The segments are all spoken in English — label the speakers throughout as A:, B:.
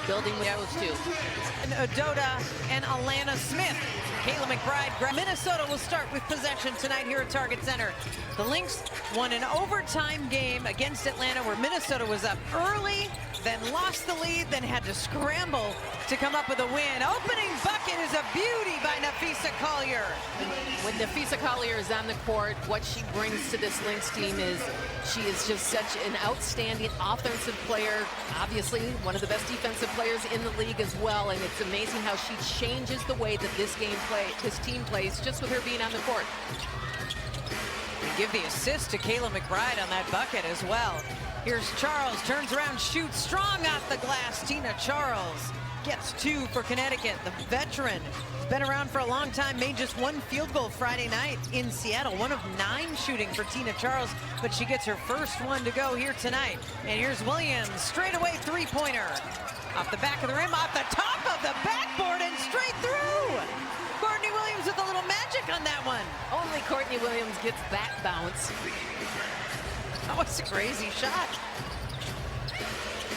A: building with those two.
B: And Adota and Alana Smith. Kayla McBride. Minnesota will start with possession tonight here at Target Center. The Lynx won an overtime game against Atlanta where Minnesota was up early, then lost the lead, then had to scramble to come up with a win. Opening bucket is a beauty by Napheesa Collier.
A: When Napheesa Collier is on the court, what she brings to this Lynx team is she is just such an outstanding offensive player, obviously one of the best defensive players in the league as well, and it's amazing how she changes the way that this team plays just with her being on the court.
B: And give the assist to Kayla McBride on that bucket as well. Here's Charles, turns around, shoots strong off the glass. Tina Charles gets 2 for Connecticut. The veteran has been around for a long time, made just 1 field goal Friday night in Seattle. 1 of 9 shooting for Tina Charles, but she gets her first one to go here tonight. And here's Williams, straight away 3-pointer. Off the back of the rim, off the top of the backboard and straight through. Courtney Williams with a little magic on that one.
A: Only Courtney Williams gets that bounce.
B: That was a crazy shot.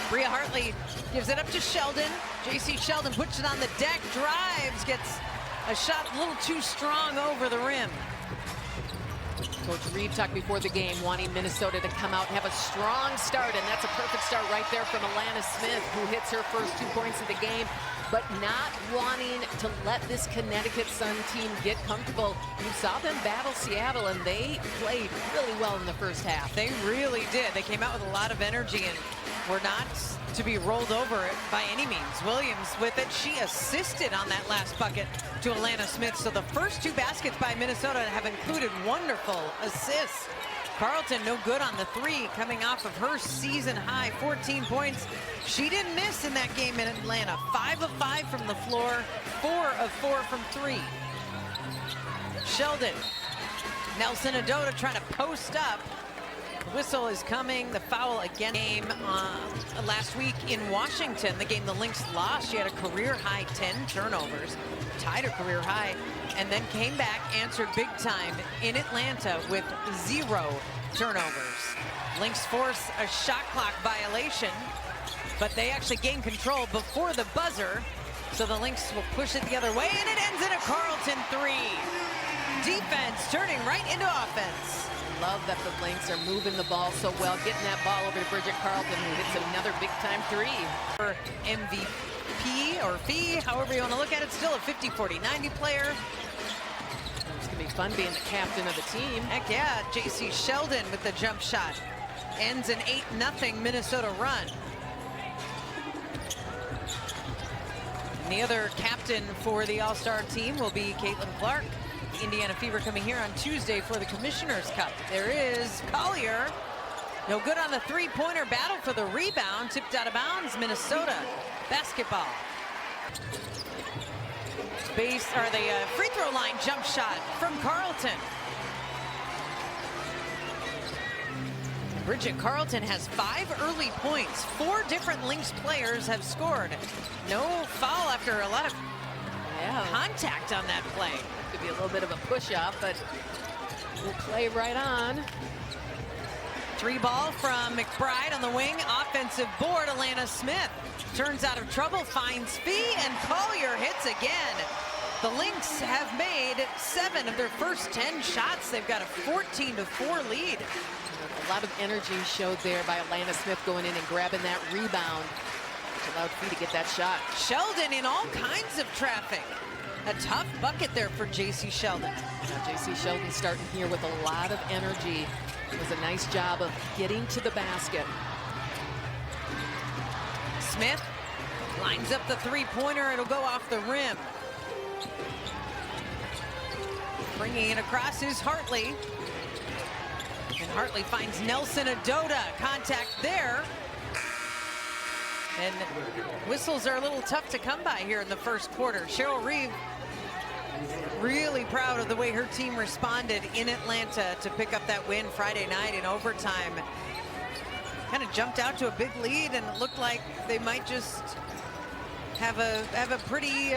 B: Bria Hartley gives it up to Sheldon. JC Sheldon puts it on the deck, drives, gets a shot a little too strong over the rim.
A: Coach Reed talked before the game wanting Minnesota to come out and have a strong start, and that's a perfect start right there from Alana Smith, who hits her first 2 points of the game, but not wanting to let this Connecticut Sun team get comfortable. You saw them battle Seattle, and they played really well in the first half.
B: They really did. They came out with a lot of energy and were not to be rolled over by any means. Williams with it. She assisted on that last bucket to Alana Smith. So the first 2 baskets by Minnesota have included wonderful assists. Carlton no good on the 3, coming off of her season high 14 points. She didn't miss in that game in Atlanta. 5 of 5 from the floor, 4 of 4 from 3. Sheldon, Nelson Adota trying to post up. The whistle is coming. The foul again. Game last week in Washington, the game the Lynx lost. She had a career high 10 turnovers, tied her career high, and then came back, answered big time in Atlanta with 0 turnovers. Lynx force a shot clock violation, but they actually gain control before the buzzer. So the Lynx will push it the other way, and it ends in a Carlton 3. Defense turning right into offense.
A: Love that the Lynx are moving the ball so well, getting that ball over to Bridget Carlton, who hits another big-time 3.
B: For MVP or fee, however you want to look at it, still a 50, 40, 90 player.
A: It's going to be fun being the captain of the team.
B: Heck yeah, JC Sheldon with the jump shot. Ends an 8-0 Minnesota run. And the other captain for the All-Star team will be Caitlin Clark. Indiana Fever coming here on Tuesday for the Commissioner's Cup. There is Collier. No good on the 3-pointer. Battle for the rebound. Tipped out of bounds. Minnesota basketball. Space, or the free throw line jump shot from Carlton. Bridget Carlton has 5 early points. 4 different Lynx players have scored. No foul after a lot of contact on that play.
A: Could be a little bit of a push-up, but we'll play right on.
B: 3 ball from McBride on the wing. Offensive board, Alana Smith turns out of trouble, finds Fee, and Collier hits again. The Lynx have made 7 of their first 10 shots. They've got a 14-4 lead.
A: A lot of energy showed there by Alana Smith going in and grabbing that rebound, which allowed Fee to get that shot.
B: Sheldon in all kinds of traffic. A tough bucket there for JC Sheldon.
A: Now, JC Sheldon starting here with a lot of energy. It was a nice job of getting to the basket.
B: Smith lines up the 3-pointer. It'll go off the rim. Bringing it across is Hartley. And Hartley finds Nelson Adota. Contact there. And whistles are a little tough to come by here in the first quarter. Cheryl Reeve really proud of the way her team responded in Atlanta to pick up that win Friday night in overtime. Kind of jumped out to a big lead, and it looked like they might just have a pretty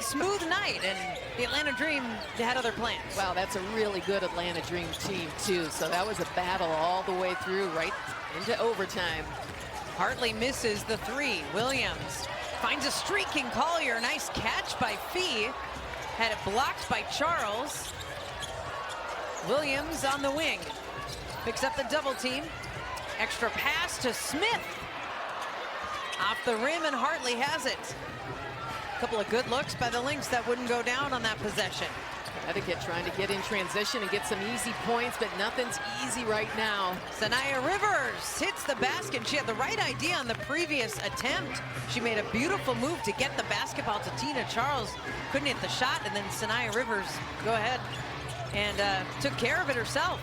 B: smooth night, and the Atlanta Dream had other plans.
A: Wow, that's a really good Atlanta Dream team too. So that was a battle all the way through, right into overtime.
B: Hartley misses the 3. Williams finds a streaking Collier. Nice catch by Fee. Had it blocked by Charles. Williams on the wing. Picks up the double team. Extra pass to Smith. Off the rim, and Hartley has it. A couple of good looks by the Lynx that wouldn't go down on that possession.
A: Connecticut trying to get in transition and get some easy points, but nothing's easy right now.
B: Sanaya Rivers hits the basket. She had the right idea on the previous attempt. She made a beautiful move to get the basketball to Tina Charles. Couldn't hit the shot, and then Sanaya Rivers go ahead and took care of it herself.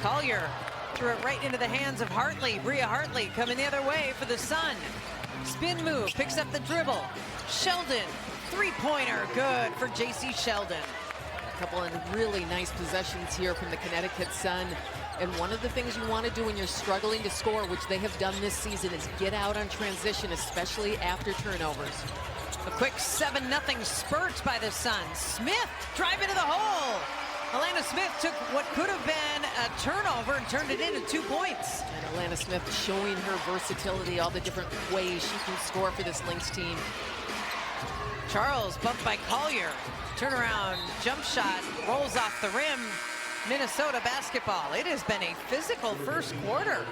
B: Collier threw it right into the hands of Hartley. Bria Hartley coming the other way for the Sun. Spin move, picks up the dribble. Sheldon, three-pointer, good for J.C. Sheldon.
A: A couple of really nice possessions here from the Connecticut Sun. And one of the things you want to do when you're struggling to score, which they have done this season, is get out on transition, especially after turnovers.
B: A quick 7-0 spurt by the Sun. Smith drive into the hole. Alana Smith took what could have been a turnover and turned it into 2 points.
A: And Alana Smith showing her versatility, all the different ways she can score for this Lynx team.
B: Charles bumped by Collier. Turnaround jump shot rolls off the rim. Minnesota basketball. It has been a physical first quarter.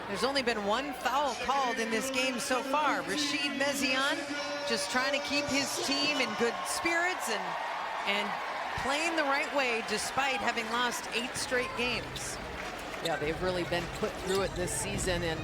B: There's only been one foul called in this game so far. Rashid Mezian just trying to keep his team in good spirits and playing the right way despite having lost 8 straight games.
A: Yeah, they've really been put through it this season, and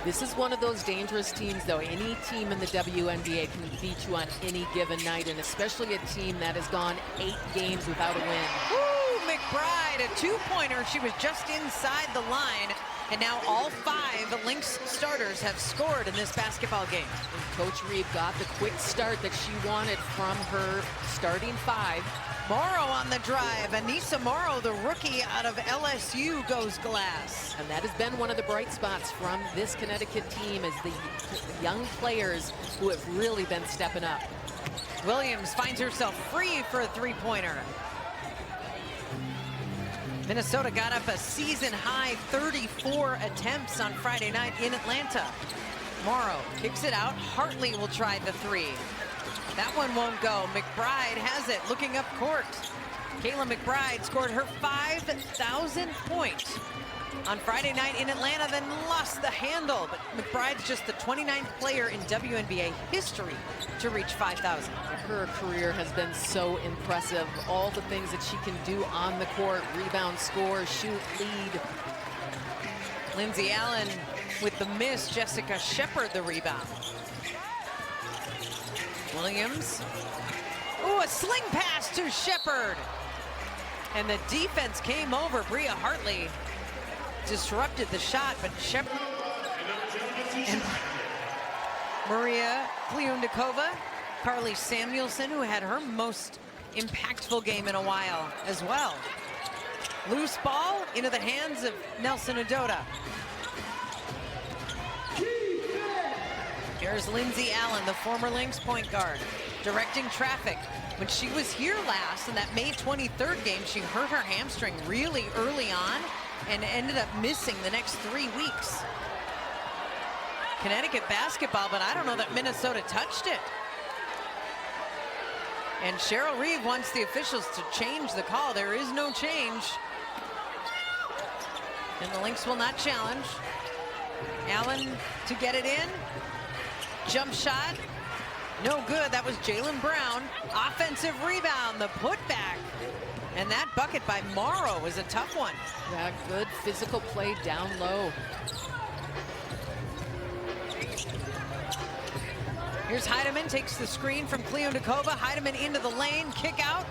A: this is one of those dangerous teams, though. Any team in the WNBA can beat you on any given night, and especially a team that has gone 8 games without a win.
B: Woo, McBride, a 2-pointer. She was just inside the line, and now all 5 Lynx starters have scored in this basketball game.
A: And Coach Reeve got the quick start that she wanted from her starting 5.
B: Morrow on the drive. Anissa Morrow, the rookie out of LSU, goes glass.
A: And that has been one of the bright spots from this Connecticut team, is the young players who have really been stepping up.
B: Williams finds herself free for a 3-pointer. Minnesota got up a season-high 34 attempts on Friday night in Atlanta. Morrow kicks it out. Hartley will try the 3. That one won't go. McBride has it, looking up court. Kayla McBride scored her 5,000th point on Friday night in Atlanta, then lost the handle. But McBride's just the 29th player in WNBA history to reach 5,000.
A: Her career has been so impressive. All the things that she can do on the court: rebound, score, shoot, lead.
B: Lindsay Allen with the miss. Jessica Shepard the rebound. Williams. Ooh, a sling pass to Shepard. And the defense came over. Bria Hartley disrupted the shot, but Shepard and Maria Kliundakova, Carly Samuelson, who had her most impactful game in a while as well. Loose ball into the hands of Nelson Adota. Here's Lindsay Allen, the former Lynx point guard, directing traffic. When she was here last in that May 23rd game, she hurt her hamstring really early on and ended up missing the next 3 weeks. Connecticut basketball, but I don't know that Minnesota touched it. And Cheryl Reeve wants the officials to change the call. There is no change. And the Lynx will not challenge. Allen to get it in. Jump shot, no good. That was Jaylen Brown. Offensive rebound, the putback. And that bucket by Morrow was a tough one.
A: Yeah, good physical play down low.
B: Here's Heidemann, takes the screen from Kliundakova. Heidemann into the lane, kick out.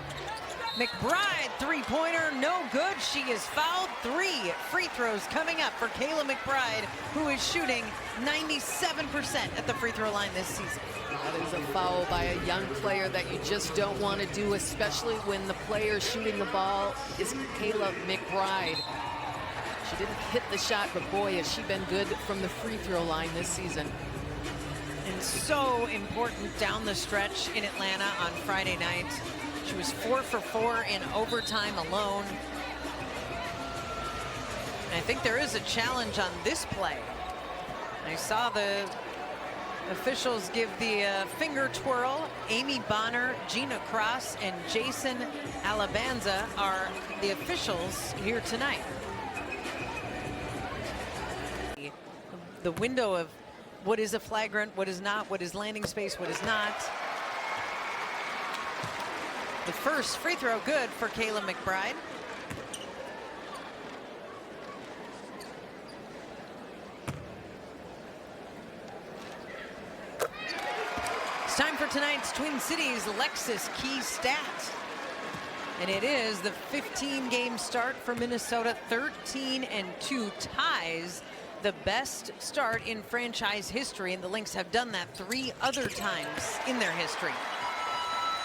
B: McBride, 3-pointer, no good. She is fouled. 3 free throws coming up for Kayla McBride, who is shooting 97% at the free throw line this season.
A: That is a foul by a young player that you just don't want to do, especially when the player shooting the ball is Kayla McBride. She didn't hit the shot, but boy, has she been good from the free throw line this season.
B: And so important down the stretch in Atlanta on Friday night. She was 4 for 4 in overtime alone. And I think there is a challenge on this play. I saw the Officials give the finger twirl. Amy Bonner, Gina Cross, and Jason Alabanza are the officials here tonight. The window of what is a flagrant, what is not, what is landing space, what is not. The first free throw good for Kayla McBride. It's time for tonight's Twin Cities Lexus Key Stat. And it is the 15-game start for Minnesota. 13-2 ties the best start in franchise history, and the Lynx have done that 3 other times in their history.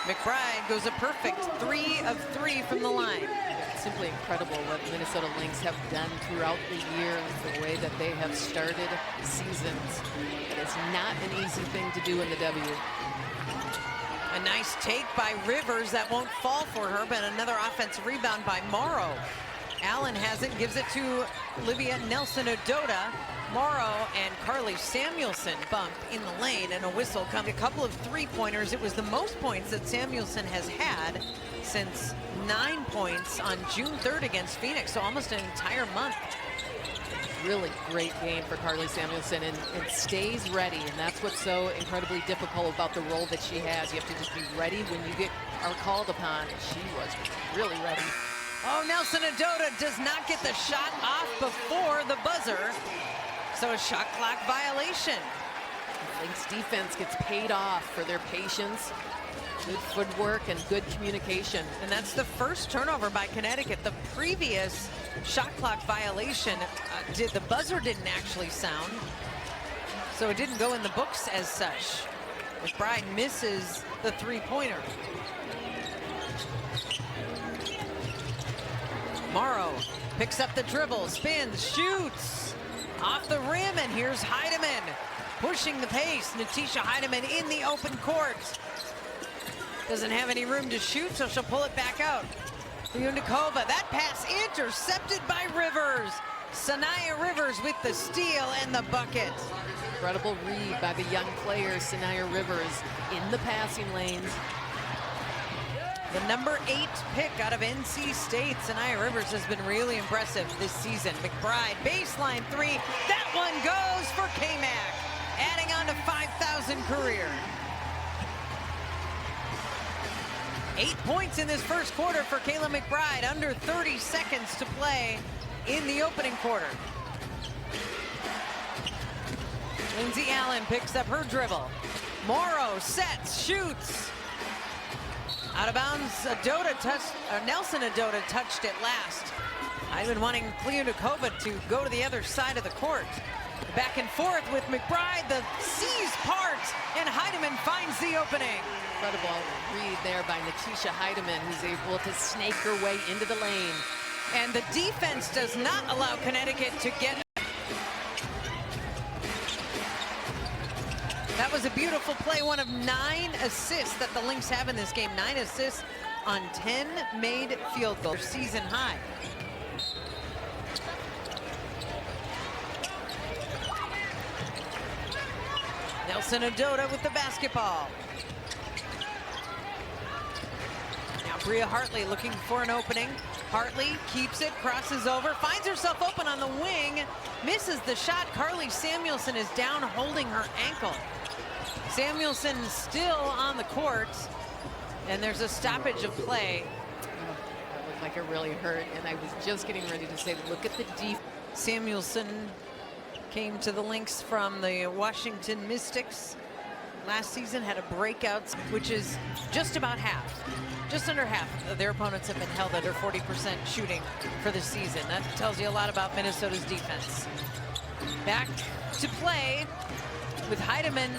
B: McBride goes a perfect 3 of 3 from the line.
A: It's simply incredible what Minnesota Lynx have done throughout the year, the way that they have started seasons. It is not an easy thing to do in the W.
B: A nice take by Rivers that won't fall for her, but another offensive rebound by Morrow. Allen has it, gives it to Olivia Nelson-Ododa. Morrow and Carly Samuelson bump in the lane, and a whistle comes. A couple of three-pointers. It was the most points that Samuelson has had since 9 points on June 3rd against Phoenix, so almost an entire month.
A: Really great game for Carly Samuelson, and stays ready, and that's what's so incredibly difficult about the role that she has. You have to just be ready when you are called upon, and she was really ready.
B: Oh, Nelson-Ododa does not get the shot off before the buzzer. So a shot clock violation.
A: Lynx defense gets paid off for their patience, good footwork, and good communication.
B: And that's the first turnover by Connecticut. The previous shot clock violation, the buzzer didn't actually sound, so it didn't go in the books as such. McBride misses the three-pointer. Morrow picks up the dribble, spins, shoots off the rim, and here's Heidemann pushing the pace. Natisha Heidemann in the open court. Doesn't have any room to shoot, so she'll pull it back out. Lyundikova, that pass intercepted by Rivers. Sanaya Rivers with the steal and the bucket.
A: Incredible read by the young player, Sanaya Rivers, in the passing lanes.
B: The number 8 pick out of NC State, Sanaya Rivers, has been really impressive this season. McBride, baseline 3. That one goes for K-Mac, adding on to 5,000 career. 8 points in this first quarter for Kayla McBride, under 30 seconds to play in the opening quarter. Lindsay Allen picks up her dribble. Morrow sets, shoots. Out of bounds, Nelson-Ododa touched it last. I've been wanting Lyundikova to go to the other side of the court. Back and forth with McBride, the seas part, and Heidemann finds the opening.
A: Incredible read there by Natisha Heidemann, who's able to snake her way into the lane.
B: And the defense does not allow Connecticut to get. That was a beautiful play, one of 9 assists that the Lynx have in this game. 9 assists on 10 made field goals, season high. Nelson-Ododa with the basketball. Now Bria Hartley looking for an opening. Hartley keeps it, crosses over, finds herself open on the wing, misses the shot. Carly Samuelson is down holding her ankle. Samuelson still on the court, and there's a stoppage of play.
A: That looked like it really hurt, and I was just getting ready to say, look at the defense.
B: Samuelson came to the Lynx from the Washington Mystics last season, had a breakout, which is just about half. Just under half of their opponents have been held under 40% shooting for the season. That tells you a lot about Minnesota's defense. Back to play with Heidemann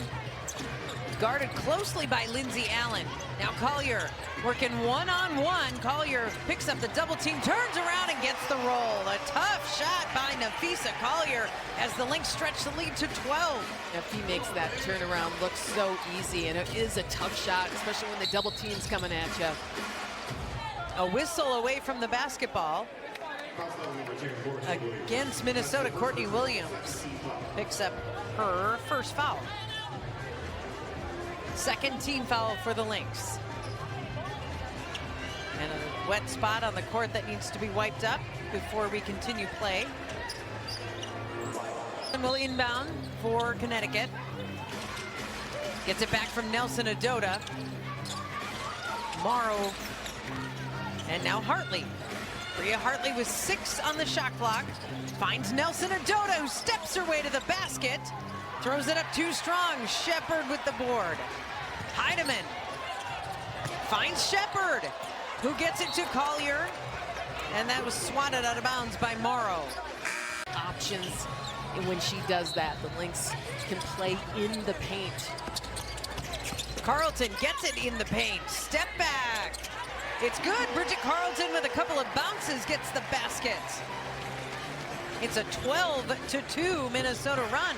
B: guarded closely by Lindsay Allen. Now Collier working one-on-one. Collier picks up the double team, turns around and gets the roll. A tough shot by Napheesa Collier as the Lynx stretch the lead to 12.
A: If he makes that turnaround look so easy, and it is a tough shot, especially when the double team's coming at you.
B: A whistle away from the basketball. Against Minnesota, Courtney Williams picks up her first foul. Second team foul for the Lynx. And a wet spot on the court that needs to be wiped up before we continue play. And will inbound for Connecticut. Gets it back from Nelson Adota. Morrow. And now Hartley. Bria Hartley with 6 on the shot clock. Finds Nelson Adota, who steps her way to the basket. Throws it up too strong. Shepard with the board. Heidemann finds Shepard, who gets it to Collier. And that was swatted out of bounds by Morrow.
A: Options, and when she does that, the Lynx can play in the paint.
B: Carlton gets it in the paint. Step back. It's good. Bridget Carlton with a couple of bounces gets the basket. It's a 12-2 Minnesota run.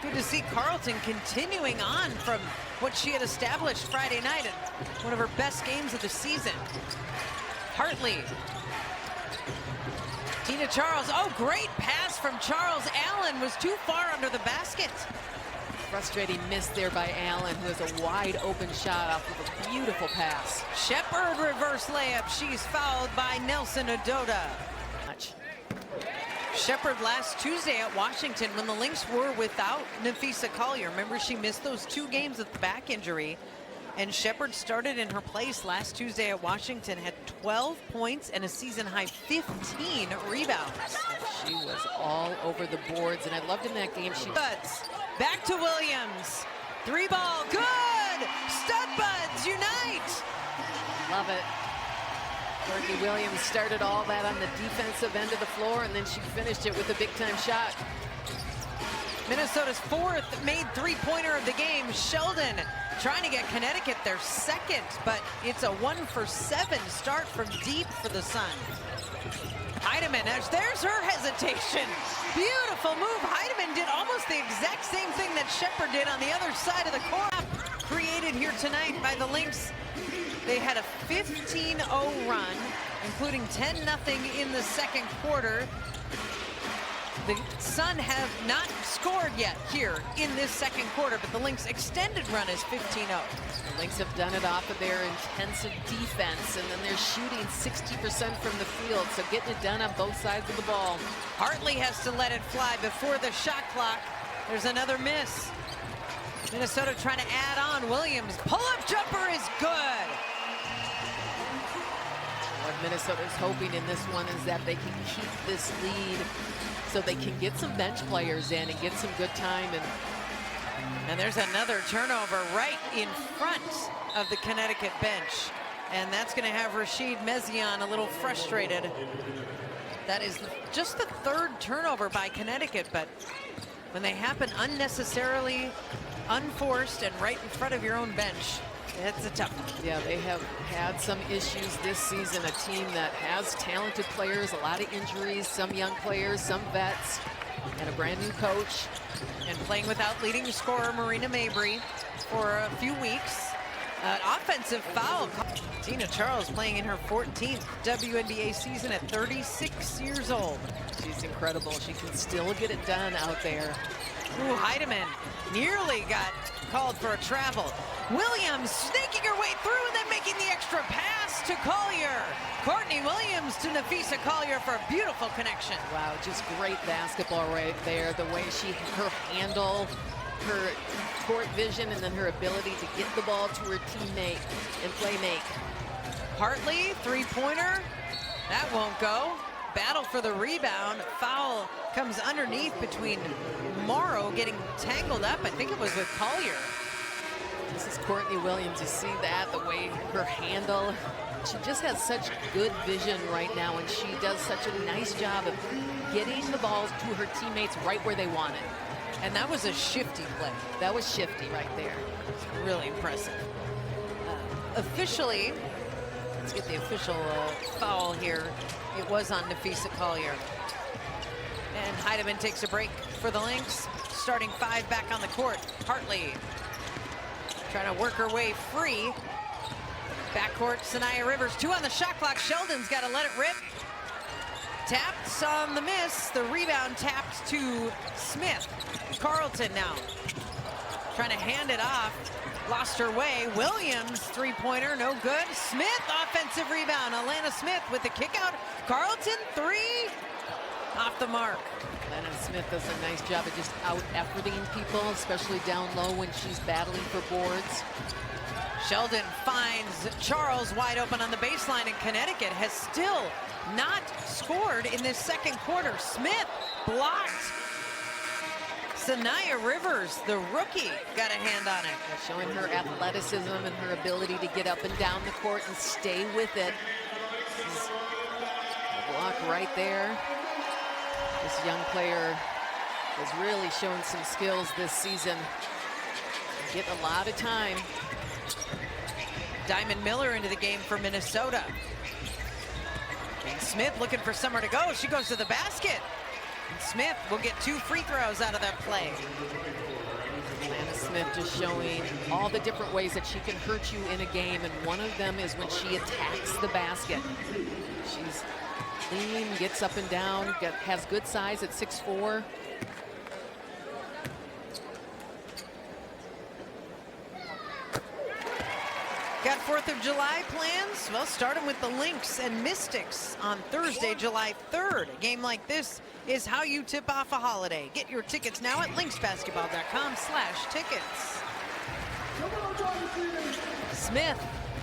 B: Good to see Carlton continuing on from what she had established Friday night at one of her best games of the season. Hartley. Tina Charles. Oh, great pass from Charles. Allen was too far under the basket.
A: Frustrating miss there by Allen, who has a wide open shot off of a beautiful pass.
B: Shepard reverse layup. She's fouled by Nelson Adota. Shepard last Tuesday at Washington when the Lynx were without Nafisa Collier. Remember, she missed those 2 games with back injury. And Shepard started in her place last Tuesday at Washington, had 12 points and a season-high 15 rebounds.
A: She was all over the boards, and I loved in that game.
B: Buds, back to Williams. 3 ball, good! Stud Buds unite!
A: Love it. Courtney Williams started all that on the defensive end of the floor, and then she finished it with a big-time shot.
B: Minnesota's 4th made 3-pointer of the game. Sheldon trying to get Connecticut their 2nd, but it's a 1-for-7 start from deep for the Sun. Heidemann, there's her hesitation. Beautiful move. Heidemann did almost the exact same thing that Shepard did on the other side of the court. Created here tonight by the Lynx. They had a 15-0 run, including 10-0 in the second quarter. The Sun have not scored yet here in this second quarter, but the Lynx extended run is 15-0.
A: The Lynx have done it off of their intensive defense, and then they're shooting 60% from the field, so getting it done on both sides of the ball.
B: Hartley has to let it fly before the shot clock. There's another miss. Minnesota trying to add on. Williams, pull-up jumper is good.
A: What Minnesota is hoping in this one is that they can keep this lead so they can get some bench players in and get some good time.
B: And there's another turnover right in front of the Connecticut bench. And that's going to have Rashid Mezian a little frustrated. That is just the 3rd turnover by Connecticut, but when they happen unnecessarily, unforced, and right in front of your own bench, it's a tough one.
A: Yeah, they have had some issues this season. A team that has talented players, a lot of injuries, some young players, some vets, and a brand new coach.
B: And playing without leading scorer Marina Mabry for a few weeks. Offensive foul. Tina Charles playing in her 14th WNBA season at 36 years old.
A: She's incredible. She can still get it done out there.
B: Ooh, Heidemann nearly got called for a travel. Williams snaking her way through and then making the extra pass to Collier. Courtney Williams to Nafisa Collier for a beautiful connection.
A: Wow, just great basketball right there. The way her handle, her court vision, and then her ability to get the ball to her teammate and play make.
B: Hartley, 3-pointer. That won't go. Battle for the rebound. Foul comes underneath between Morrow getting tangled up. I think it was with Collier.
A: This is Courtney Williams. You see that, the way her handle. She just has such good vision right now, and she does such a nice job of getting the balls to her teammates right where they want it.
B: And that was a shifty play.
A: That was shifty right there.
B: It's really impressive. Officially, let's get the official foul here. It was on Nafisa Collier. And Heidemann takes a break for the Lynx. Starting 5 back on the court. Hartley trying to work her way free. Backcourt, Sanaya Rivers. 2 on the shot clock. Sheldon's got to let it rip. Tapped on the miss. The rebound tapped to Smith. Carlton now trying to hand it off. Lost her way. Williams, three-pointer, no good. Smith, offensive rebound. Alana Smith with the kick out. Carlton, three. Off the mark.
A: Alana Smith does a nice job of just out-efforting people, especially down low when she's battling for boards.
B: Sheldon finds Charles wide open on the baseline, and Connecticut has still not scored in this second quarter. Smith blocked. Sanaya Rivers, the rookie, got a hand on it.
A: Showing her athleticism and her ability to get up and down the court and stay with it. The block right there. This young player has really shown some skills this season. Getting a lot of time.
B: Diamond Miller into the game for Minnesota. And Smith looking for somewhere to go. She goes to the basket. And Smith will get 2 free throws out of that play.
A: Alana Smith just showing all the different ways that she can hurt you in a game, and one of them is when she attacks the basket. She's lean, gets up and down, has good size at 6'4".
B: Got 4th of July plans? Well, starting with the Lynx and Mystics on Thursday, July 3rd. A game like this is how you tip off a holiday. Get your tickets now at lynxbasketball.com/tickets. Smith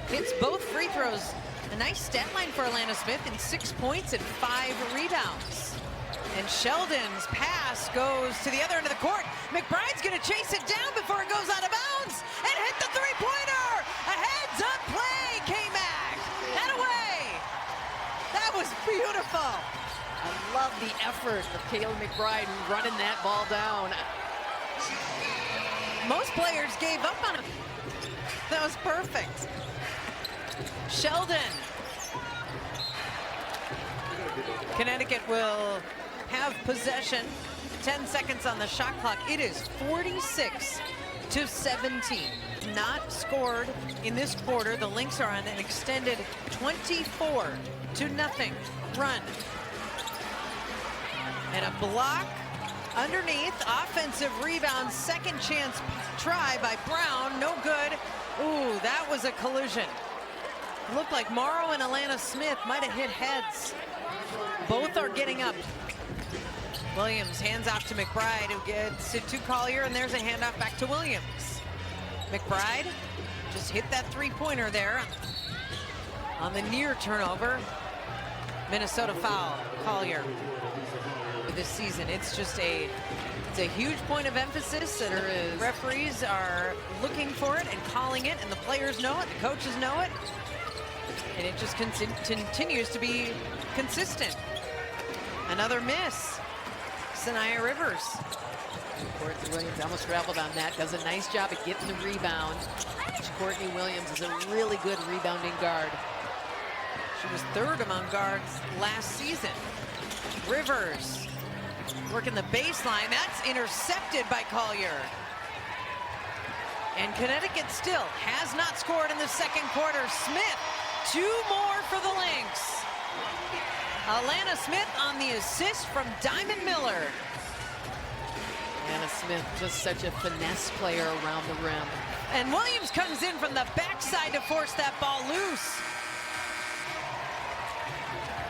B: hits both free throws. A nice stat line for Alana Smith in 6 points and 5 rebounds. And Sheldon's pass goes to the other end of the court. McBride's gonna chase it down before it goes out of bounds and hit the three-pointer. A heads-up play, K-Mac, and away. That was beautiful.
A: I love the effort of Kayla McBride running that ball down.
B: Most players gave up on it. That was perfect. Sheldon. Connecticut will have possession. 10 seconds on the shot clock. It is 46-17. Not scored in this quarter. The Lynx are on an extended 24-0 run. And a block underneath. Offensive rebound. Second chance try by Brown. No good. Ooh, that was a collision. Looked like Morrow and Alana Smith might have hit heads. Both are getting up. Williams hands off to McBride, who gets it to Collier, and there's a handoff back to Williams. McBride just hit that three-pointer there on the near turnover. Minnesota foul, Collier. For this season, it's a huge point of emphasis, and the referees are looking for it and calling it, and the players know it, the coaches know it, and it just continues to be consistent. Another miss. Sanaya Rivers.
A: Courtney Williams almost traveled on that. Does a nice job of getting the rebound. Courtney Williams is a really good rebounding guard.
B: She was 3rd among guards last season. Rivers working the baseline. That's intercepted by Collier. And Connecticut still has not scored in the second quarter. Smith, 2 more for the Lynx. Alana Smith on the assist from Diamond Miller.
A: Alana Smith, just such a finesse player around the rim.
B: And Williams comes in from the backside to force that ball loose.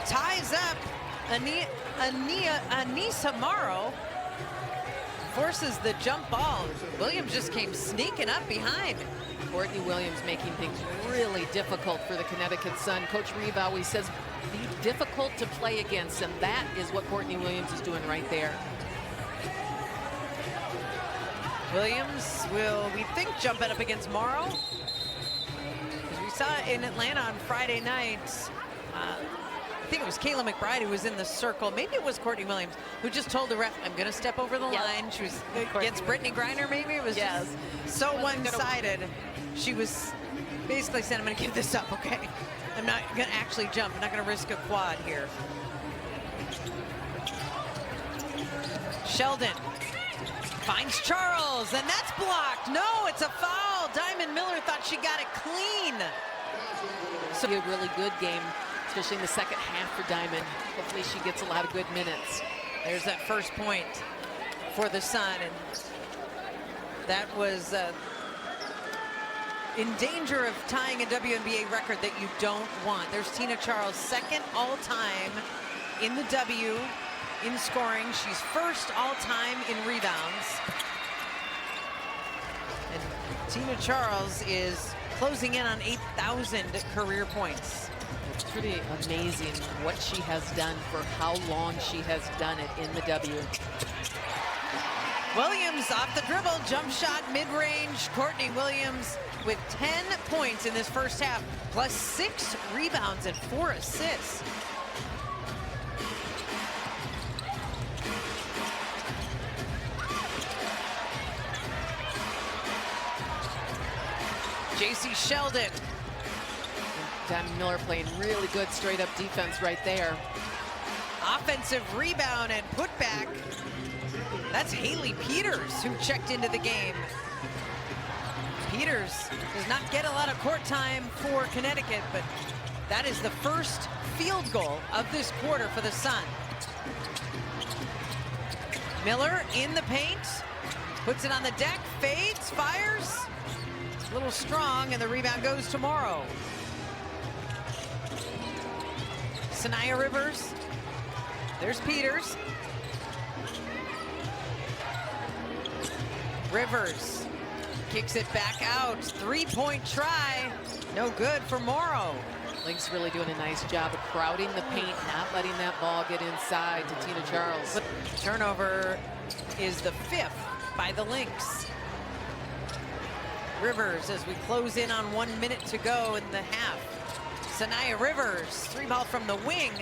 B: Ties up Anissa Morrow. Forces the jump ball. Williams just came sneaking up behind.
A: Courtney Williams making things really difficult for the Connecticut Sun. Coach Reeve always says, be difficult to play against, and that is what Courtney Williams is doing right there.
B: Williams will, we think, jump it up against Morrow. As we saw in Atlanta on Friday night, I think it was Kayla McBride who was in the circle. Maybe it was Courtney Williams who just told the ref, I'm going to step over the line. She was against Brittany Griner, maybe. It was just so one-sided. She was basically saying, I'm going to give this up, okay? I'm not going to actually jump. I'm not going to risk a quad here. Sheldon finds Charles, and that's blocked. No, it's a foul. Diamond Miller thought she got it clean.
A: So a really good game, especially in the second half for Diamond. Hopefully she gets a lot of good minutes.
B: There's that first point for the Sun. And that was in danger of tying a WNBA record that you don't want. There's Tina Charles, second all-time in the W in scoring. She's first all-time in rebounds. And Tina Charles is closing in on 8,000 career points.
A: It's pretty amazing what she has done for how long she has done it in the W.
B: Williams off the dribble, jump shot, mid-range. Courtney Williams with 10 points in this first half, plus 6 rebounds and 4 assists. J.C. Sheldon.
A: Diamond Miller playing really good straight-up defense right there.
B: Offensive rebound and putback. That's Haley Peters who checked into the game. Peters does not get a lot of court time for Connecticut, but that is the first field goal of this quarter for the Sun. Miller in the paint, puts it on the deck, fades, fires. A little strong, and the rebound goes to Morrow. Sanaya Rivers. There's Peters. Rivers kicks it back out. Three-point try. No good for Morrow.
A: Lynx really doing a nice job of crowding the paint, not letting that ball get inside to Tina Charles.
B: Turnover is the 5th by the Lynx. Rivers as we close in on 1 minute to go in the half. Sanaya Rivers, 3-ball from the wing.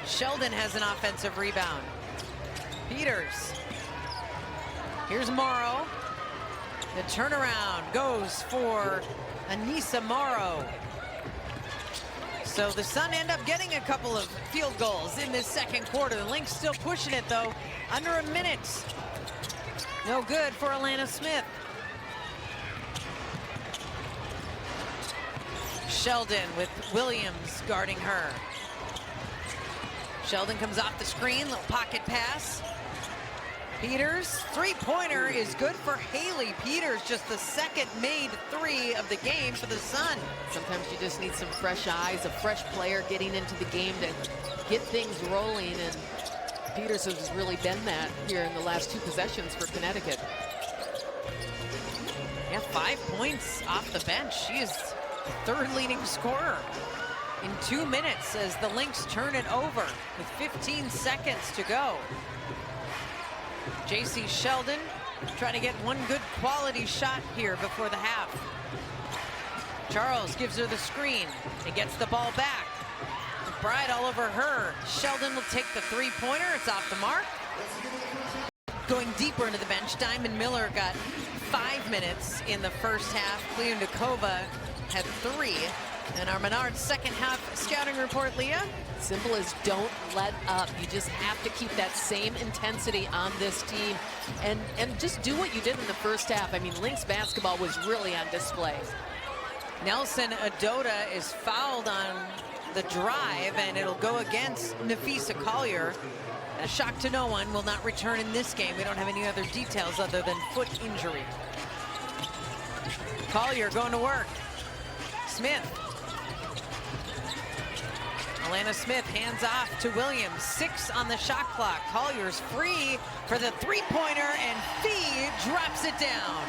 B: Sheldon has an offensive rebound. Peters. Here's Morrow. The turnaround goes for Anissa Morrow. So the Sun end up getting a couple of field goals in this second quarter. The Lynx still pushing it though. Under a minute. No good for Alana Smith. Sheldon with Williams guarding her. Sheldon comes off the screen, little pocket pass. Peters, three-pointer is good for Haley Peters, just the second made 3 of the game for the Sun.
A: Sometimes you just need some fresh eyes, a fresh player getting into the game to get things rolling, and Peters has really been that here in the last 2 possessions for Connecticut.
B: Yeah, 5 points off the bench. She is the 3rd leading scorer in 2 minutes as the Lynx turn it over with 15 seconds to go. J.C. Sheldon trying to get one good quality shot here before the half. Charles gives her the screen and gets the ball back. McBride all over her. Sheldon will take the 3-pointer. It's off the mark. Going deeper into the bench, Diamond Miller got 5 minutes in the first half. Kliundakova had 3. And our Menard's second half scouting report, Leah.
A: Simple as don't let up. You just have to keep that same intensity on this team and just do what you did in the first half. I mean, Lynx basketball was really on display.
B: Nelson Adota is fouled on the drive, and it'll go against Nafisa Collier. A shock to no one, will not return in this game. We don't have any other details other than foot injury. Collier going to work. Smith. Alana Smith hands off to Williams. 6 on the shot clock. Collier's free for the 3-pointer, and Fee drops it down.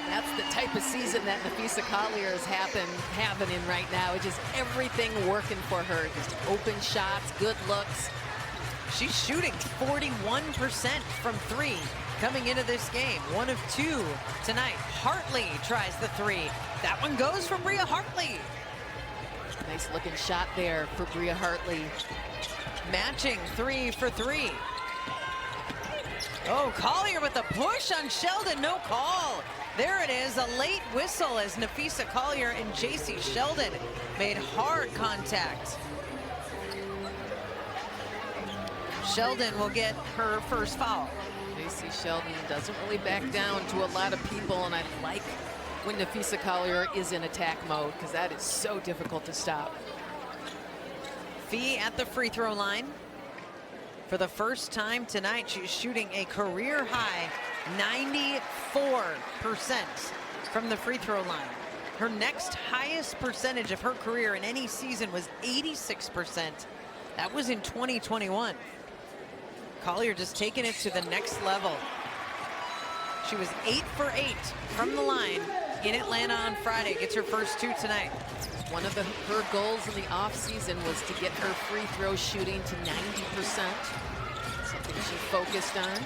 A: That's the type of season that Nafisa Collier is happening right now. It's just everything working for her. Just open shots, good looks.
B: She's shooting 41% from 3 coming into this game. 1 of 2 tonight. Hartley tries the 3. That one goes from Bria Hartley.
A: Nice looking shot there for Bria Hartley.
B: Matching 3 for 3. Oh, Collier with the push on Sheldon, no call. There it is, a late whistle as Nafisa Collier and J.C. Sheldon made hard contact. Sheldon will get her first foul.
A: J.C. Sheldon doesn't really back down to a lot of people, and I like when Nafisa Collier is in attack mode, because that is so difficult to stop.
B: Fee at the free throw line. For the first time tonight, she's shooting a career high 94% from the free throw line. Her next highest percentage of her career in any season was 86%. That was in 2021. Collier just taking it to the next level. She was 8 for 8 from the line in Atlanta on Friday. Gets her first 2 tonight.
A: One of her goals in the offseason was to get her free throw shooting to 90%. Something she focused on.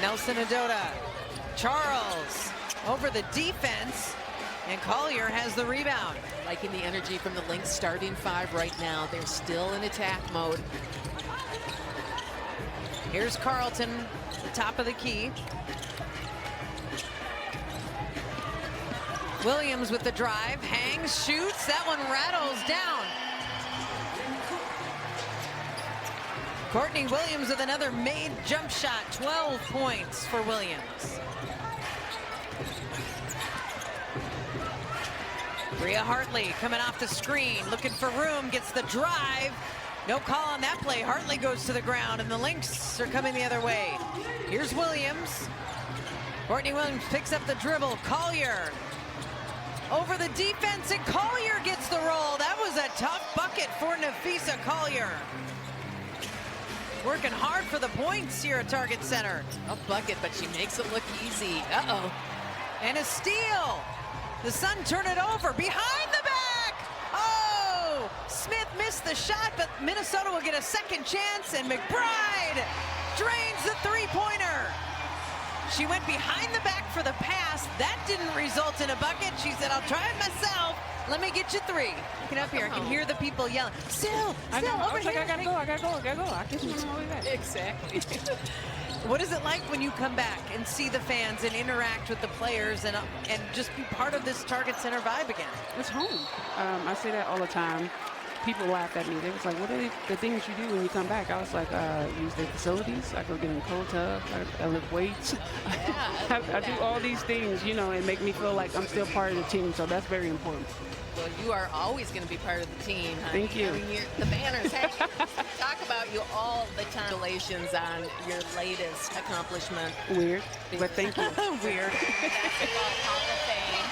B: Nelson Adota. Charles over the defense, and Collier has the rebound.
A: Liking the energy from the Lynx starting 5 right now. They're still in attack mode.
B: Here's Carlton, the top of the key. Williams with the drive, hangs, shoots. That one rattles down. Courtney Williams with another made jump shot. 12 points for Williams. Rhea Hartley coming off the screen, looking for room, gets the drive. No call on that play. Hartley goes to the ground, and the Lynx are coming the other way. Here's Williams. Courtney Williams picks up the dribble. Collier over the defense, and Collier gets the roll. That was a tough bucket for Napheesa Collier. Working hard for the points here at Target Center.
A: A bucket, but she makes it look easy. Uh-oh.
B: And a steal. The Sun turn it over behind the back. Oh, Smith missed the shot, but Minnesota will get a second chance, and McBride drains the three-pointer. She went behind the back for the pass. That didn't result in a bucket. She said, I'll try it myself. Let me get you 3. Get up here. I can hear the people yelling. Still over here.
C: I gotta go. I can't see my way back.
A: Exactly.
B: What is it like when you come back and see the fans and interact with the players and just be part of this Target Center vibe again?
C: It's home. I say that all the time. People laugh at me. They was like, what are the things you do when you come back? I was like, use their facilities. I go get in a cold tub. I lift weights.
A: Yeah,
C: I do all these things, you know, and make me feel like I'm still part of the team. So that's very important.
A: Well, you are always going to be part of the team, honey.
C: Thank you.
A: I mean, the banners talk about you all the time. Congratulations on your latest accomplishment.
C: Weird, but thank you.
B: Weird.
A: Basketball Hall of Fame.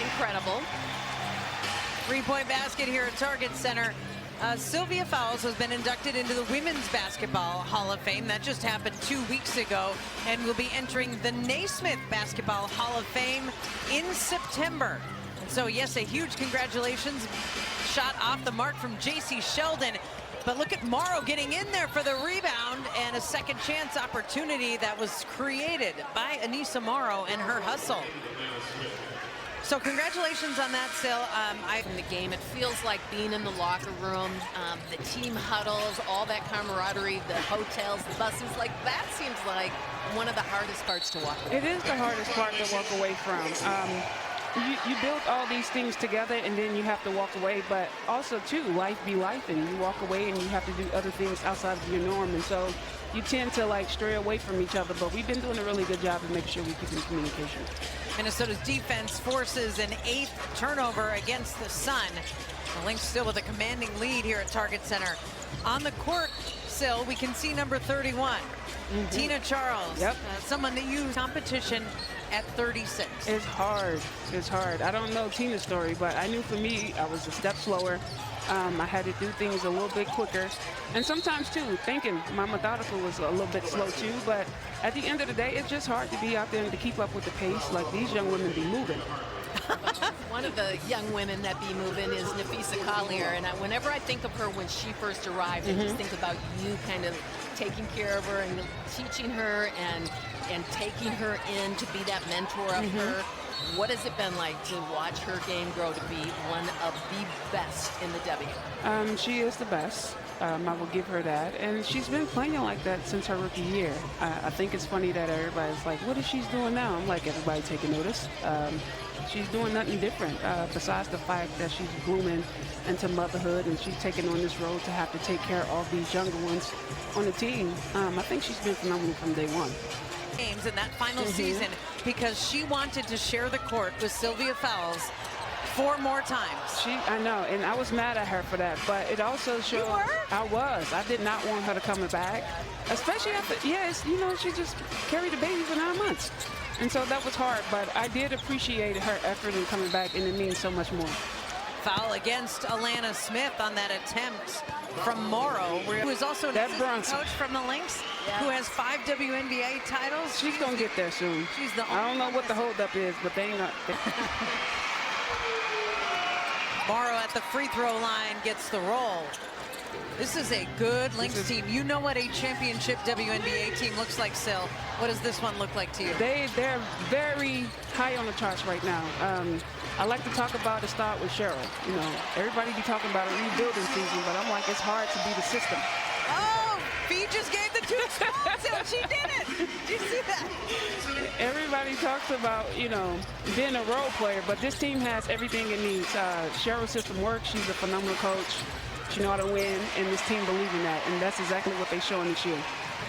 A: Incredible.
B: 3-point basket here at Target Center. Sylvia Fowles has been inducted into the Women's Basketball Hall of Fame. That just happened 2 weeks ago, and will be entering the Naismith Basketball Hall of Fame in September. And so, yes, a huge congratulations. Shot off the mark from J.C. Sheldon. But look at Morrow getting in there for the rebound, and a second chance opportunity that was created by Anissa Morrow and her hustle. So congratulations on that, Sil.
A: In the game, it feels like being in the locker room, the team huddles, all that camaraderie, the hotels, the buses, like that seems like one of the hardest parts to walk away.
C: It is the hardest part to walk away from. You build all these things together, and then you have to walk away, but also too, life be life, and you walk away and you have to do other things outside of your norm, and so you tend to like stray away from each other, but we've been doing a really good job of making sure we keep in communication.
B: Minnesota's defense forces an 8th turnover against the Sun. The Lynx still with a commanding lead here at Target Center. On the court, Sil, we can see number 31, Tina Charles.
C: Yep.
B: Someone that used competition at 36.
C: It's hard. It's hard. I don't know Tina's story, but I knew for me, I was a step slower. I had to do things a little bit quicker. And sometimes, too, thinking my methodical was a little bit slow, too. But at the end of the day, it's just hard to be out there and to keep up with the pace. Like, these young women be moving.
A: One of the young women that be moving is Napheesa Collier. And whenever I think of her when she first arrived, I just think about you kind of taking care of her and teaching her and taking her in to be that mentor of her. What has it been like to watch her game grow to be one of the best in the W?
C: She is the best. I will give her that. And she's been playing like that since her rookie year. I think it's funny that everybody's like, what is she doing now? I'm like, everybody taking notice. She's doing nothing different besides the fact that she's blooming into motherhood, and she's taking on this role to have to take care of all these younger ones on the team. I think she's been phenomenal from day one.
B: Games in that final season because she wanted to share the court with Sylvia Fowles 4 more times.
C: I know, and I was mad at her for that, but it also showed.
B: You were?
C: I was. I did not want her to come back, especially after, yes, you know, she just carried the baby for 9 months. And so that was hard, but I did appreciate her effort in coming back, and it means so much more.
B: Foul against Alana Smith on that attempt from Morrow, who is also an assistant coach from the Lynx, who has 5 WNBA titles.
C: She's going to get there soon.
B: She's the
C: I don't know what the holdup is, but they ain't not.
B: Morrow at the free throw line gets the roll. This is a good Lynx team. You know what a championship WNBA team looks like, Sil. What does this one look like to you?
C: They're very high on the charts right now. I like to talk about the start with Cheryl. You know, everybody be talking about a rebuilding season, but I'm like, it's hard to be the system.
B: Oh, Fee just gave the 2 spots and she did it. Did you see that?
C: Everybody talks about, you know, being a role player, but this team has everything it needs. Cheryl's system works. She's a phenomenal coach. She knows how to win, and this team believes in that, and that's exactly what they're showing this year.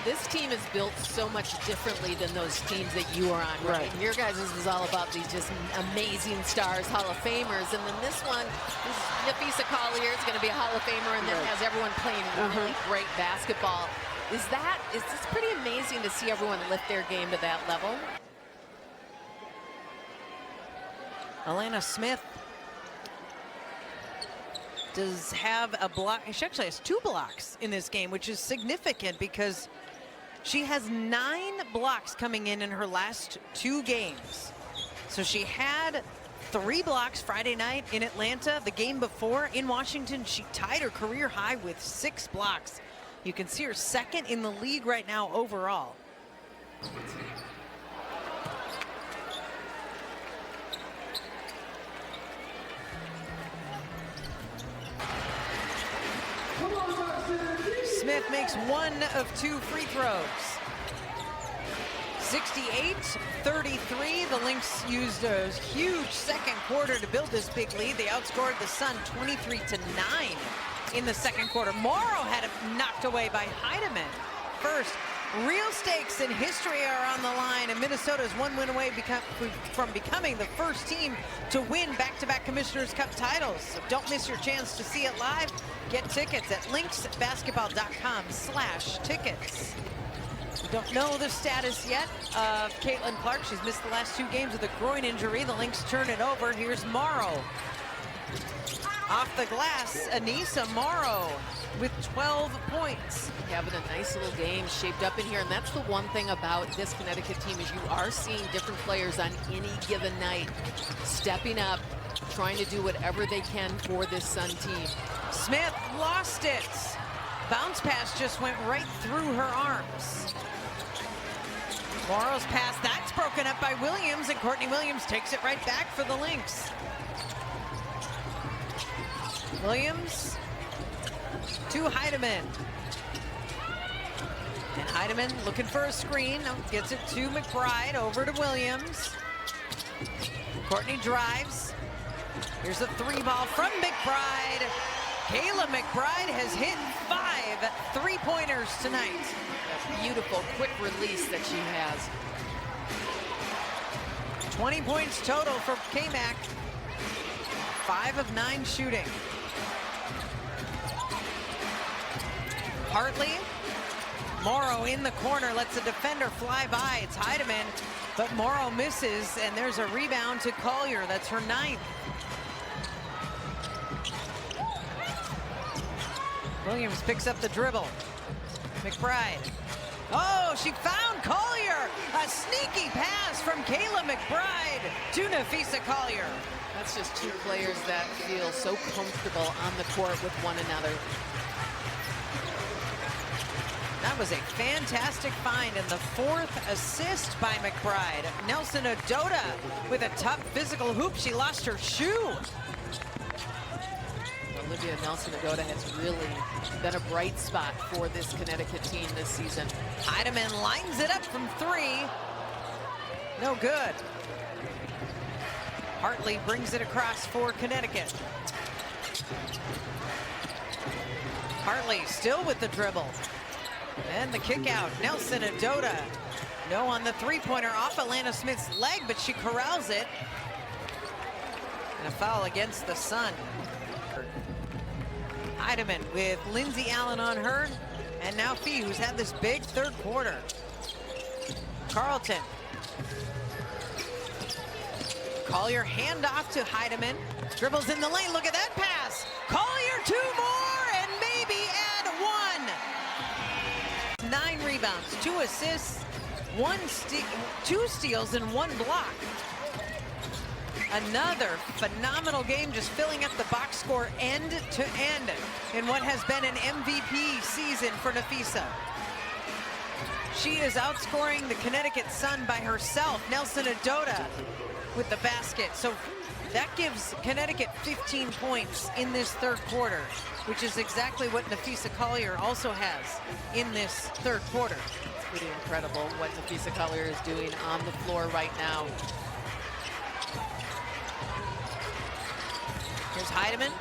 A: This team is built so much differently than those teams that you are on, right? And your guys' is all about these just amazing stars, Hall of Famers, and then this one, Nafisa Collier is going to be a Hall of Famer, and then has everyone playing really great basketball. Is this pretty amazing to see everyone lift their game to that level?
B: Alana Smith does have a block. She actually has 2 blocks in this game, which is significant because she has 9 blocks coming in her last 2 games. So she had 3 blocks Friday night in Atlanta. The game before in Washington, she tied her career high with 6 blocks. You can see her second in the league right now overall. Smith makes 1 of 2 free throws. 68-33. The Lynx used a huge second quarter to build this big lead. They outscored the Sun 23-9 in the second quarter. Morrow had it knocked away by Heidemann. First, real stakes in history are on the line, and Minnesota's 1 win away from becoming the first team to win back-to-back Commissioner's Cup titles. So don't miss your chance to see it live. Get tickets at lynxbasketball.com/tickets. We don't know the status yet of Caitlin Clark. She's missed the last 2 games with a groin injury. The Lynx turn it over. Here's Morrow. Off the glass, Anissa Morrow with 12 points.
A: Having a nice little game shaped up in here, and that's the one thing about this Connecticut team is you are seeing different players on any given night stepping up, trying to do whatever they can for this Sun team.
B: Smith lost it. Bounce pass just went right through her arms. Morrow's pass, that's broken up by Williams, and Courtney Williams takes it right back for the Lynx. Williams to Heidemann. And Heidemann looking for a screen, gets it to McBride, over to Williams. Courtney drives. Here's a 3 ball from McBride. Kayla McBride has hit 5 3-pointers tonight.
A: That beautiful quick release that she has.
B: 20 points total for K-Mac. 5 of 9 shooting. Hartley. Morrow in the corner, lets a defender fly by. It's Heidemann, but Morrow misses, and there's a rebound to Collier. That's her 9th. Williams picks up the dribble. McBride. Oh, she found Collier. A sneaky pass from Kayla McBride to Nafisa Collier.
A: That's just 2 players that feel so comfortable on the court with one another.
B: That was a fantastic find, and the 4th assist by McBride. Nelson Adota with a tough physical hoop. She lost her shoe.
A: Olivia Nelson-Agoda has really been a bright spot for this Connecticut team this season.
B: Heidemann lines it up from 3. No good. Hartley brings it across for Connecticut. Hartley still with the dribble. And the kick out, Nelson Adota. No on the 3-pointer off Alana Smith's leg, but she corrals it. And a foul against the Sun. Heidemann with Lindsay Allen on her. And now Fee, who's had this big third quarter. Carlton. Collier handoff to Heidemann. Dribbles in the lane, look at that pass. Collier, 2 more, and maybe add 1. 9 rebounds, 2 assists, 2 steals, and 1 block. Another phenomenal game, just filling up the box score end to end in what has been an MVP season for Nafisa. She is outscoring the Connecticut Sun by herself. Nelson Adota with the basket. So that gives Connecticut 15 points in this third quarter, which is exactly what Nafisa Collier also has in this third quarter.
A: It's pretty incredible what Nafisa Collier is doing on the floor right now.
B: Here's Heidemann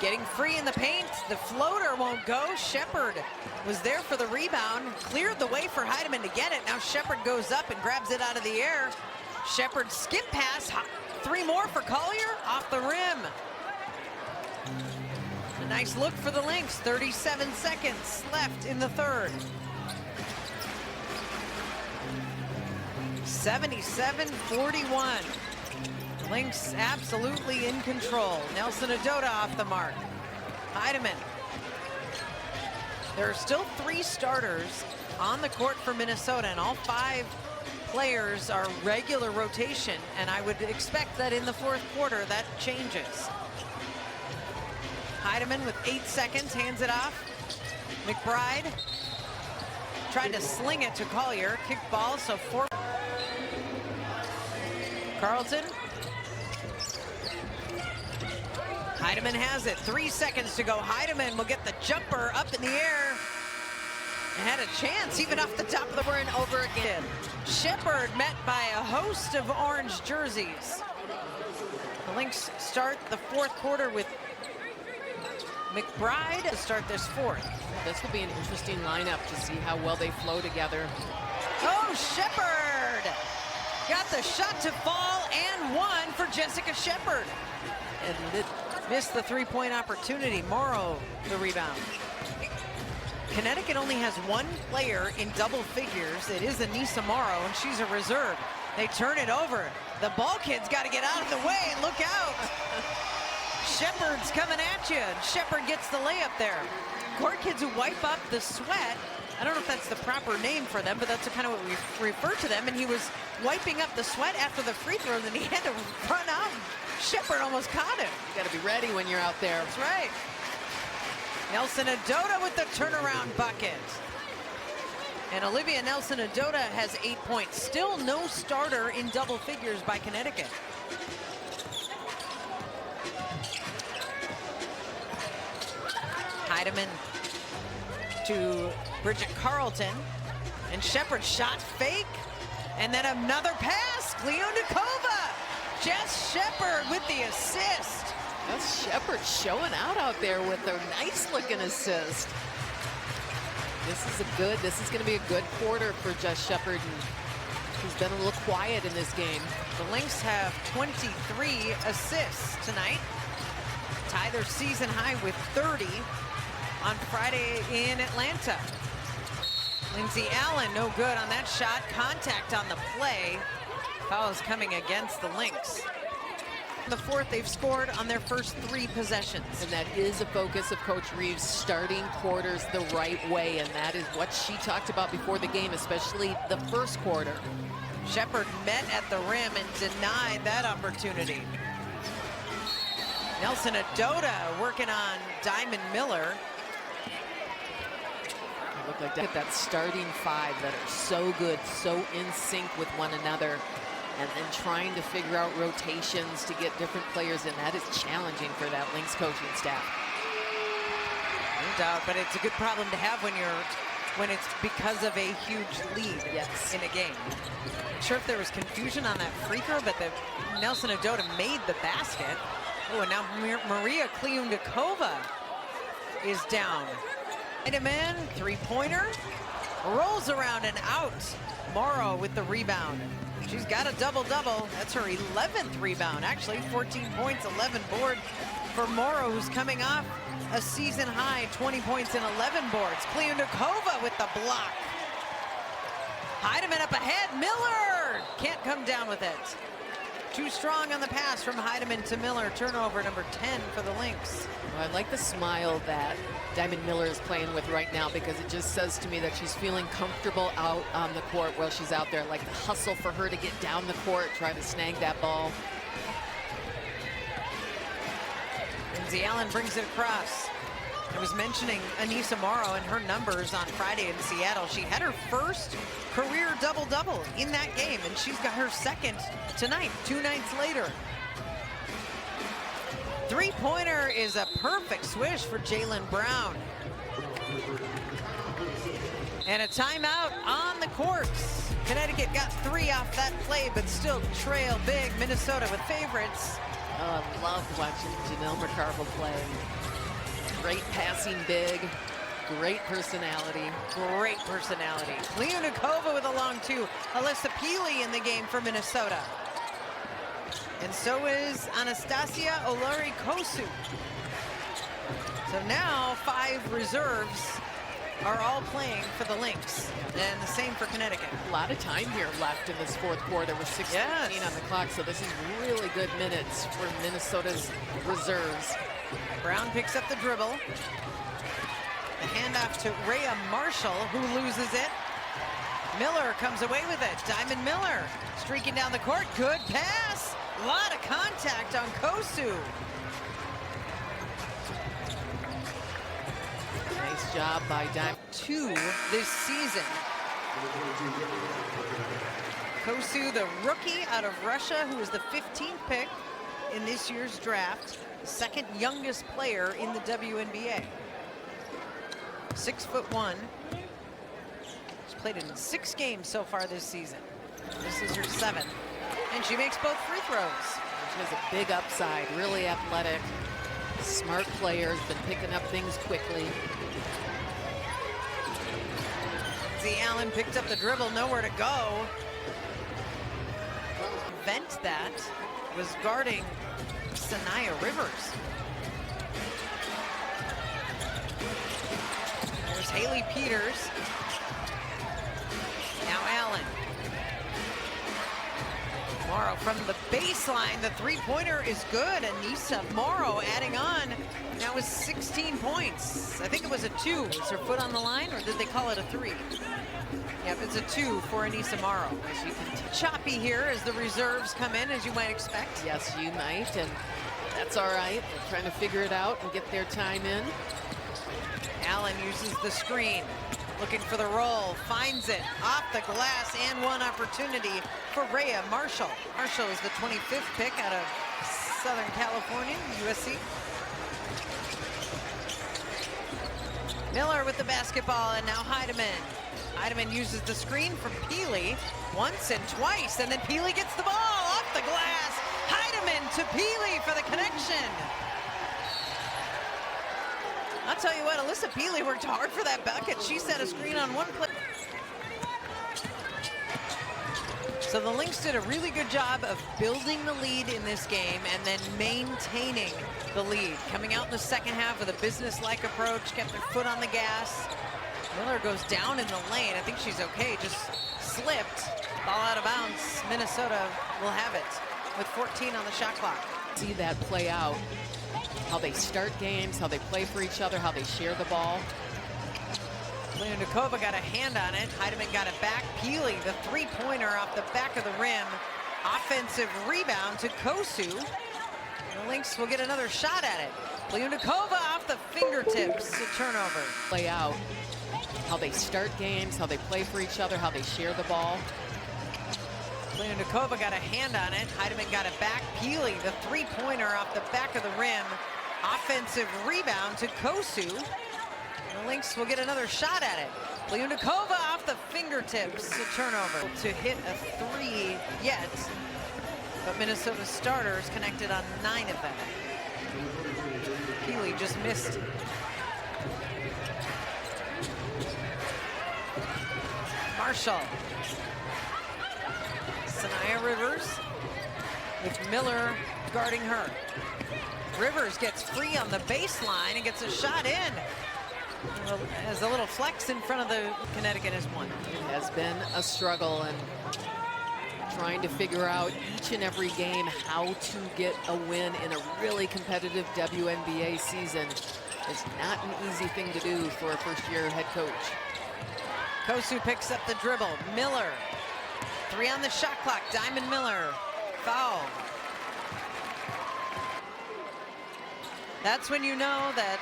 B: getting free in the paint. The floater won't go. Shepard was there for the rebound, cleared the way for Heidemann to get it. Now Shepard goes up and grabs it out of the air. Shepard skip pass, 3 more for Collier, off the rim. A nice look for the Lynx, 37 seconds left in the third. 77-41. Lynx absolutely in control. Nelson Adota off the mark. Heidemann. There are still 3 starters on the court for Minnesota, and all 5 players are regular rotation, and I would expect that in the fourth quarter that changes. Heidemann with 8 seconds, hands it off. McBride tried to sling it to Collier, kicked ball, so 4. Carlton. Heidemann has it, 3 seconds to go. Heidemann will get the jumper up in the air. And had a chance even off the top of the over and over again. Shepard met by a host of orange jerseys. The Lynx start the fourth quarter with McBride to start this fourth.
A: This will be an interesting lineup to see how well they flow together.
B: Oh, Shepard got the shot to fall and 1 for Jessica Shepard. And missed the 3-point opportunity. Morrow the rebound. Connecticut only has 1 player in double figures. It is Anissa Morrow, and she's a reserve. They turn it over. The ball kid's got to get out of the way and look out. Shepard's coming at you, and Shepard gets the layup there. Court kids who wipe up the sweat. I don't know if that's the proper name for them, but that's kind of what we refer to them. And he was wiping up the sweat after the free throw, and then he had to run out. Shepard almost caught him.
A: You got to be ready when you're out there.
B: That's right. Nelson Adota with the turnaround bucket. And Olivia Nelson Adota has 8 points. Still no starter in double figures by Connecticut. Heidemann to Bridget Carlton. And Shepard shot fake. And then another pass. Kleondakova. Jess Shepard with the assist.
A: That's Shepard showing out there with a nice looking assist. This is going to be a good quarter for Jess Shepard, who's been a little quiet in this game.
B: The Lynx have 23 assists tonight. Tie their season high with 30 on Friday in Atlanta. Lindsay Allen, no good on that shot. Contact on the play. Foul is coming against the Lynx. In the fourth, they've scored on their first 3 possessions.
A: And that is a focus of Coach Reeves, starting quarters the right way. And that is what she talked about before the game, especially the first quarter.
B: Shepard met at the rim and denied that opportunity. Nelson Adota working on Diamond Miller.
A: It looked like that starting 5 that are so good, so in sync with one another. And then trying to figure out rotations to get different players in. That is challenging for that Lynx coaching staff.
B: No doubt, but it's a good problem to have when it's because of a huge lead in a game. I'm sure if there was confusion on that free throw, but Nelson Adota made the basket. Oh, and now Maria Kleondakova is down. Heidemann, 3-pointer. rolls around and out. Morrow with the rebound. She's got a double-double. That's her 11th rebound, actually. 14 points, 11 boards for Morrow, who's coming off a season high 20 points and 11 boards. Kliundakova with the block. Heidemann up ahead. Miller can't come down with it. Too strong on the pass from Heidemann to Miller. Turnover number 10 for the Lynx.
A: Well, I like the smile that Diamond Miller is playing with right now, because it just says to me that she's feeling comfortable out on the court while she's out there. Like the hustle for her to get down the court, try to snag that ball.
B: Lindsay Allen brings it across. I was mentioning Anissa Morrow and her numbers on Friday in Seattle. She had her first career double-double in that game, and she's got her second tonight, 2 nights later. Three-pointer is a perfect swish for Jaylen Brown. And a timeout on the courts. Connecticut got 3 off that play, but still trail big. Minnesota with favorites.
A: Oh, I love watching Janelle McCarville play. Great passing big, great personality.
B: Great personality. Kliundakova with a long 2. Alyssa Peely in the game for Minnesota. And so is Anastasia Olari-Kosu. So now 5 reserves are all playing for the Lynx. And the same for Connecticut.
A: A lot of time here left in this fourth quarter with 6:15 on the clock, so this is really good minutes for Minnesota's reserves.
B: Brown picks up the dribble. The handoff to Rhea Marshall, who loses it. Miller comes away with it. Diamond Miller streaking down the court. Good pass. A lot of contact on Kosu.
A: Nice job by Diamond.
B: 2 this season. Kosu, the rookie out of Russia, who was the 15th pick in this year's draft. The second youngest player in the WNBA. 6'1". She's played in 6 games so far this season. This is her 7th. And she makes both free throws.
A: She has a big upside, really athletic, smart player, has been picking up things quickly.
B: Lindsay Allen picked up the dribble, nowhere to go. Vent that was guarding Sanaya Rivers. There's Haley Peters. Now Allen. Morrow from the baseline. The three-pointer is good. Anissa Morrow adding on. Now with 16 points. I think it was a 2. Is her foot on the line, or did they call it a 3? Yep, it's a 2 for Anissa Morrow. As you can choppy here as the reserves come in, as you might expect.
A: Yes, you might, and that's all right. They're trying to figure it out and get their time in.
B: Allen uses the screen, looking for the roll, finds it off the glass, and one opportunity for Rhea Marshall. Marshall is the 25th pick out of Southern California, USC. Miller with the basketball, and now Heidemann. Heidemann uses the screen from Peely once and twice, and then Peely gets the ball off the glass. Heidemann to Peely for the connection. I'll tell you what, Alyssa Peely worked hard for that bucket. She set a screen on one play. So the Lynx did a really good job of building the lead in this game and then maintaining the lead. Coming out in the second half with a business-like approach, kept their foot on the gas. Miller goes down in the lane. I think she's okay, just slipped. Ball out of bounds. Minnesota will have it with 14 on the shot clock.
A: See that play out. How they start games, how they play for each other, how they share the ball.
B: Kliundakova got a hand on it. Heidemann got it back. Peely, the three-pointer off the back of the rim. Offensive rebound to Kosu. The Lynx will get another shot at it. Kliundakova off the fingertips to turnover.
A: Play out. How they start games, how they play for each other, how they share the ball.
B: Kliundakova got a hand on it. Heidemann got it back. Peely, the three-pointer off the back of the rim. Offensive rebound to Kosu. The Lynx will get another shot at it. Kliundakova off the fingertips to turnover. To hit a 3 yet, but Minnesota starters connected on 9 of them. Peely just missed. Marshall. Sanaya Rivers with Miller guarding her. Rivers gets free on the baseline and gets a shot in. Has a little flex in front of the Connecticut has won.
A: It has been a struggle, and trying to figure out each and every game how to get a win in a really competitive WNBA season is not an easy thing to do for a first-year head coach.
B: Kosu picks up the dribble. Miller, 3 on the shot clock. Diamond Miller, foul. That's when you know that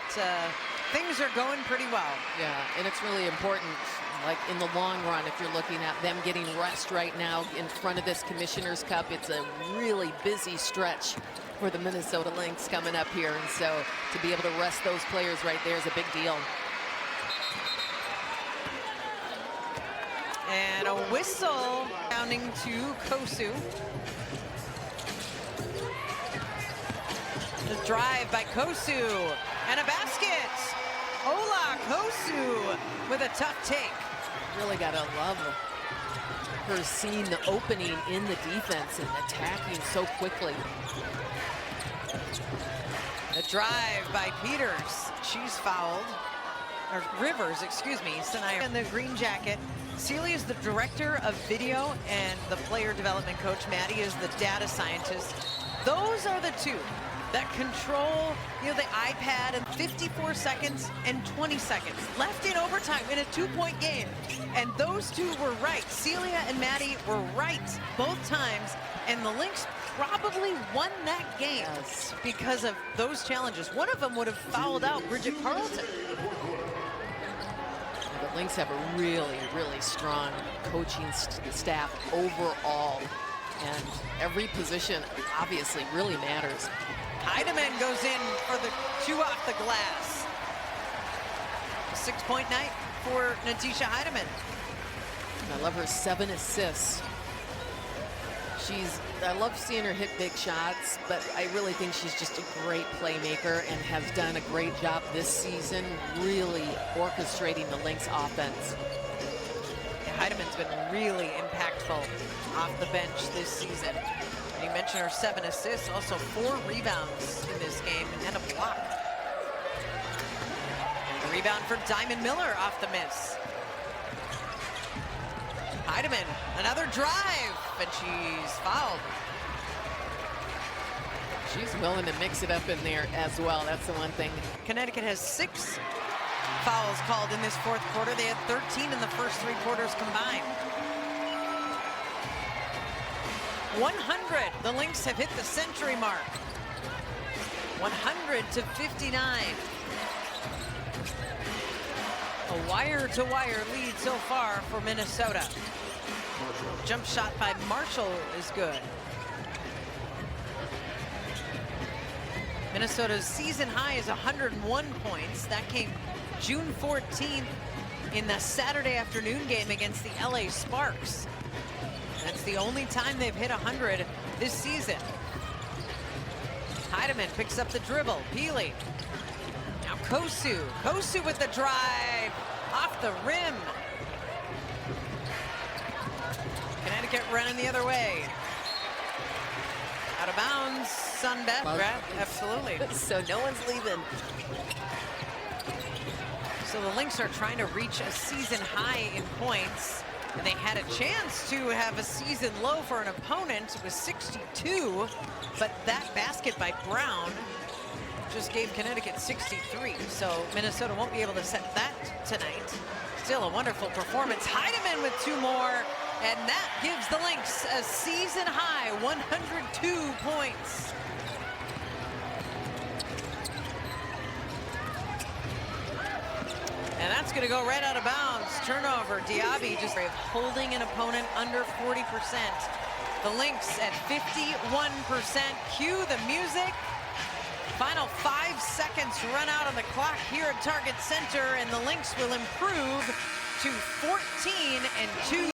B: things are going pretty well.
A: Yeah, and it's really important, like in the long run, if you're looking at them getting rest right now in front of this Commissioner's Cup. It's a really busy stretch for the Minnesota Lynx coming up here, and so to be able to rest those players right there is a big deal.
B: And a whistle sounding to Kosu. The drive by Kosu and a basket. Ola Kosu with a tough take.
A: Really gotta love her seeing the opening in the defense and attacking so quickly.
B: The drive by Peters. She's fouled. Or Rivers, excuse me. Sanaya in the green jacket. Celia is the director of video, and the player development coach, Maddie, is the data scientist. Those are the two that control, you know, the iPad, and 54 seconds and 20 seconds left in overtime in a 2-point game. And those two were right. Celia and Maddie were right both times, and the Lynx probably won that game because of those challenges. One of them would have fouled out Bridget Carlton.
A: The Lynx have a really, really strong coaching staff overall, and every position obviously really matters.
B: Heidemann goes in for the 2 off the glass. A 6-point night for Natisha Heidemann.
A: I love her 7 assists. I love seeing her hit big shots, but I really think she's just a great playmaker and has done a great job this season, really orchestrating the Lynx offense.
B: Yeah, Heidemann's been really impactful off the bench this season. You mentioned her 7 assists, also 4 rebounds in this game and a block. And a rebound for Diamond Miller off the miss. Heidemann, another drive, and she's fouled.
A: She's willing to mix it up in there as well. That's the one thing.
B: Connecticut has 6 fouls called in this 4th quarter. They had 13 in the first 3 quarters combined. 100, the Lynx have hit the century mark. 100-59. A wire-to-wire lead so far for Minnesota. Jump shot by Marshall is good. Minnesota's season high is 101 points. That came June 14th in the Saturday afternoon game against the LA Sparks. That's the only time they've hit 100 this season. Heidemann picks up the dribble. Peely. Now Kosu. Kosu with the drive off the rim. Connecticut running the other way. Out of bounds. Sun grab. Absolutely.
A: So no one's leaving.
B: So the Lynx are trying to reach a season high in points. And they had a chance to have a season low for an opponent with 62, but that basket by Brown just gave Connecticut 63. So Minnesota won't be able to set that tonight. Still a wonderful performance. Heidemann with 2 more, and that gives the Lynx a season high 102 points. And that's going to go right out of bounds. Turnover. Diaby just holding an opponent under 40%. The Lynx at 51%. Cue the music. Final 5 seconds run out on the clock here at Target Center, and the Lynx will improve to 14-2